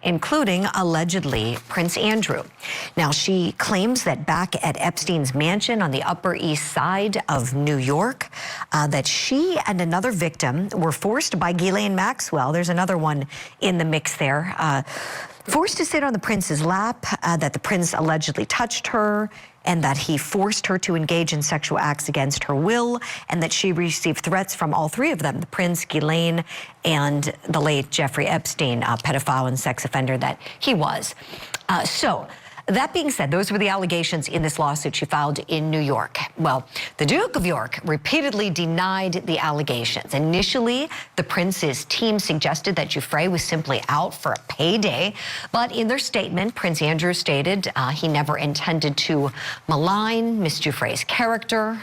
including, allegedly, Prince Andrew. Now, she claims that back at Epstein's mansion on the Upper East Side of New York, that she and another victim were forced by Ghislaine Maxwell, there's another one in the mix there, forced to sit on the prince's lap, that the prince allegedly touched her, and that he forced her to engage in sexual acts against her will, and that she received threats from all three of them, the prince, Ghislaine, and the late Jeffrey Epstein, a pedophile and sex offender that he was. So, that being said, those were the allegations in this lawsuit she filed in New York. Well, the Duke of York repeatedly denied the allegations. Initially, the prince's team suggested that Giuffre was simply out for a payday. But in their statement, Prince Andrew stated he never intended to malign Miss Giuffre's character.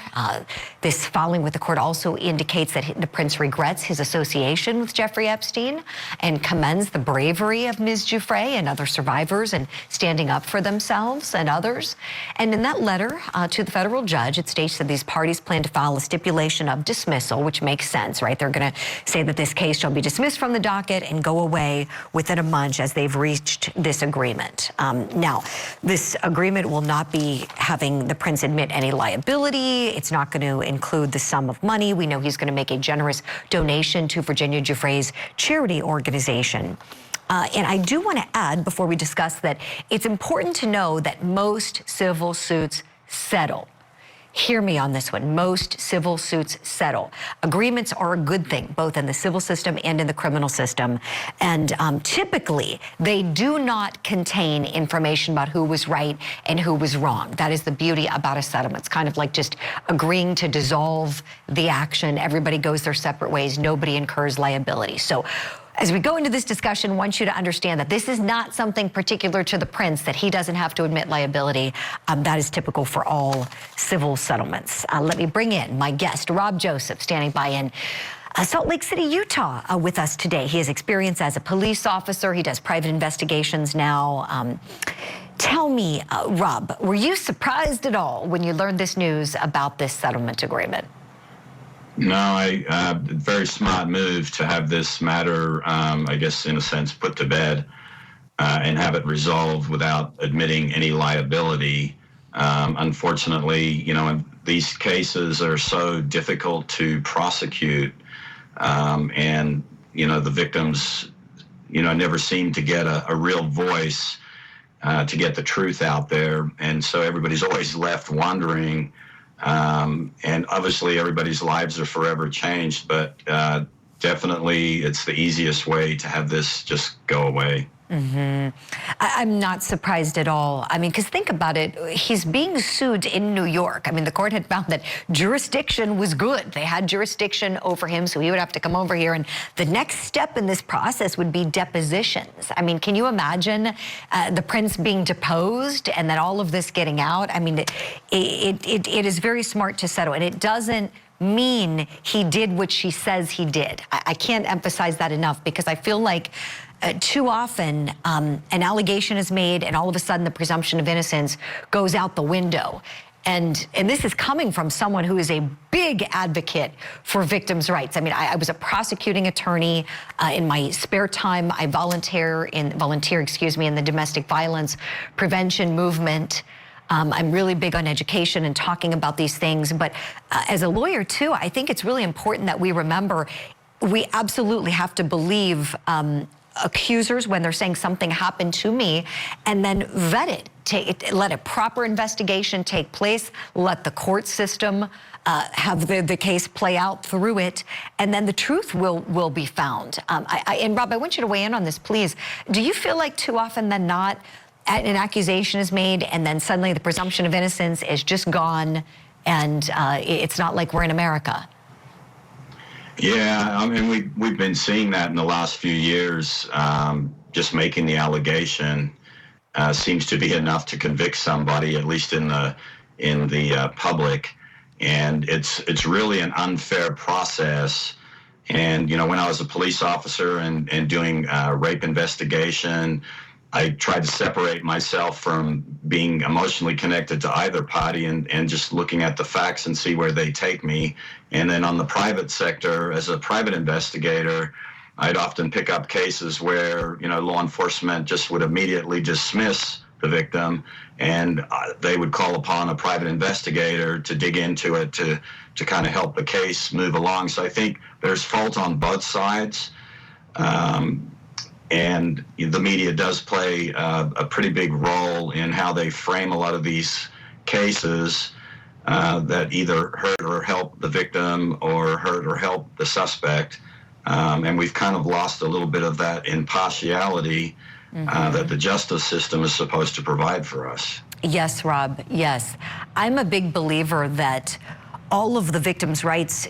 This filing with the court also indicates that the prince regrets his association with Jeffrey Epstein and commends the bravery of Ms. Giuffre and other survivors and standing up for themselves and others. And in that letter to the federal judge, it states that these parties plan to file a stipulation of dismissal, which makes sense, right? They're going to say that this case shall be dismissed from the docket and go away within a month as they've reached this agreement. Now, this agreement will not be having the prince admit any liability. It's not going to include the sum of money. We know he's going to make a generous donation to Virginia Giuffre's charity organization. And I do want to add, before we discuss that, it's important to know that most civil suits settle. Hear me on this one. Most civil suits settle. Agreements are a good thing, both in the civil system and in the criminal system. And typically, they do not contain information about who was right and who was wrong. That is the beauty about a settlement. It's kind of like just agreeing to dissolve the action. Everybody goes their separate ways. Nobody incurs liability. So, as we go into this discussion, I want you to understand that this is not something particular to the prince, that he doesn't have to admit liability. That is typical for all civil settlements. Let me bring in my guest, Rob Joseph, standing by in Salt Lake City, Utah, with us today. He has experience as a police officer. He does private investigations now. Tell me, Rob, were you surprised at all when you learned this news about this settlement agreement? No, very smart move to have this matter, I guess, in a sense, put to bed and have it resolved without admitting any liability. Unfortunately, you know, these cases are so difficult to prosecute, and, you know, the victims, you know, never seem to get a real voice to get the truth out there. And so everybody's always left wondering. And obviously everybody's lives are forever changed, but definitely it's the easiest way to have this just go away. I'm not surprised at all. I mean, because think about it. He's being sued in New York. I mean, the court had found that jurisdiction was good. They had jurisdiction over him, so he would have to come over here. And the next step in this process would be depositions. I mean, can you imagine the prince being deposed and then all of this getting out? I mean, it is very smart to settle, and it doesn't mean he did what she says he did. I can't emphasize that enough, because I feel like too often an allegation is made and all of a sudden the presumption of innocence goes out the window. And this is coming from someone who is a big advocate for victims' rights. I mean, I was a prosecuting attorney in my spare time. I volunteer in the domestic violence prevention movement. I'm really big on education and talking about these things. But as a lawyer, too, I think it's really important that we remember we absolutely have to believe accusers when they're saying something happened to me, and then vet it. Let a proper investigation take place. Let the court system have the case play out through it, and then the truth will be found. And Rob, I want you to weigh in on this, please. Do you feel like too often than not, an accusation is made and then suddenly the presumption of innocence is just gone, and it's not like we're in America? Yeah, I mean, we've been seeing that in the last few years. Just making the allegation seems to be enough to convict somebody, at least in the public, and it's really an unfair process. And you know, when I was a police officer and doing rape investigation, I tried to separate myself from being emotionally connected to either party and just looking at the facts and see where they take me. And then on the private sector, as a private investigator, I'd often pick up cases where, law enforcement just would immediately dismiss the victim, and they would call upon a private investigator to dig into it to kind of help the case move along. So I think there's fault on both sides. And the media does play a pretty big role in how they frame a lot of these cases that either hurt or help the victim or hurt or help the suspect. And we've kind of lost a little bit of that impartiality that the justice system is supposed to provide for us. Yes, Rob, yes. I'm a big believer that all of the victims' rights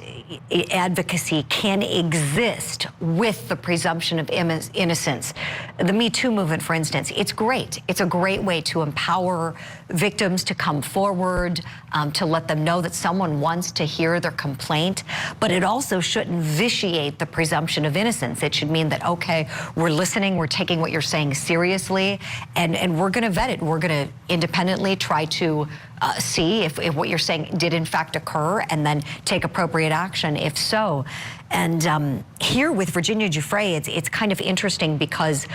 advocacy can exist with the presumption of innocence. The Me Too movement, for instance, it's great. It's a great way to empower victims to come forward, to let them know that someone wants to hear their complaint. But it also shouldn't vitiate the presumption of innocence. It should mean that, okay, we're listening, we're taking what you're saying seriously, and we're going to vet it. We're going to independently try to see if what you're saying did in fact occur, and then take appropriate action if so. And here with Virginia Giuffre, it's kind of interesting because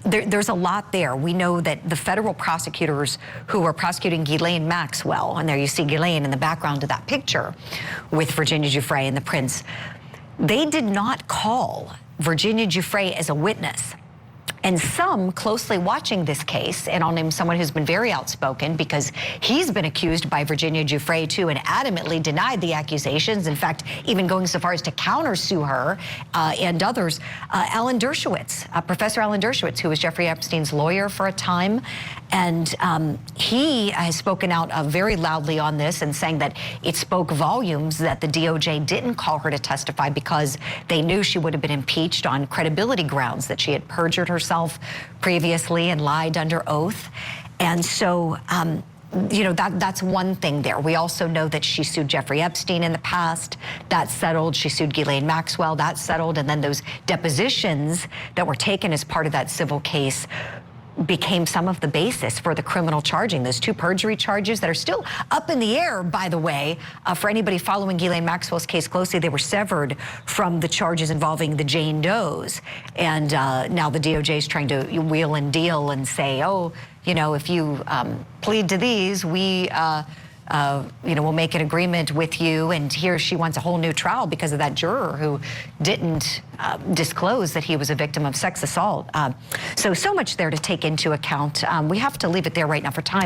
there's a lot there. We know that the federal prosecutors who are prosecuting Ghislaine Maxwell, and there you see Ghislaine in the background of that picture with Virginia Giuffre and the prince, they did not call Virginia Giuffre as a witness. And some closely watching this case, and I'll name someone who's been very outspoken because he's been accused by Virginia Giuffre too and adamantly denied the accusations. In fact, even going so far as to countersue her and others. Alan Dershowitz, Professor Alan Dershowitz, who was Jeffrey Epstein's lawyer for a time. And he has spoken out very loudly on this and saying that it spoke volumes that the DOJ didn't call her to testify because they knew she would have been impeached on credibility grounds, that she had perjured herself previously and lied under oath. And so, that's one thing there. We also know that she sued Jeffrey Epstein in the past. That's settled. She sued Ghislaine Maxwell. That's settled. And then those depositions that were taken as part of that civil case became some of the basis for the criminal charging. Those two perjury charges that are still up in the air, by the way, for anybody following Ghislaine Maxwell's case closely, they were severed from the charges involving the Jane Does. And now the DOJ is trying to wheel and deal and say, oh, if you plead to these, we'll make an agreement with you. And here she wants a whole new trial because of that juror who didn't disclose that he was a victim of sex assault. So much there to take into account. We have to leave it there right now for time.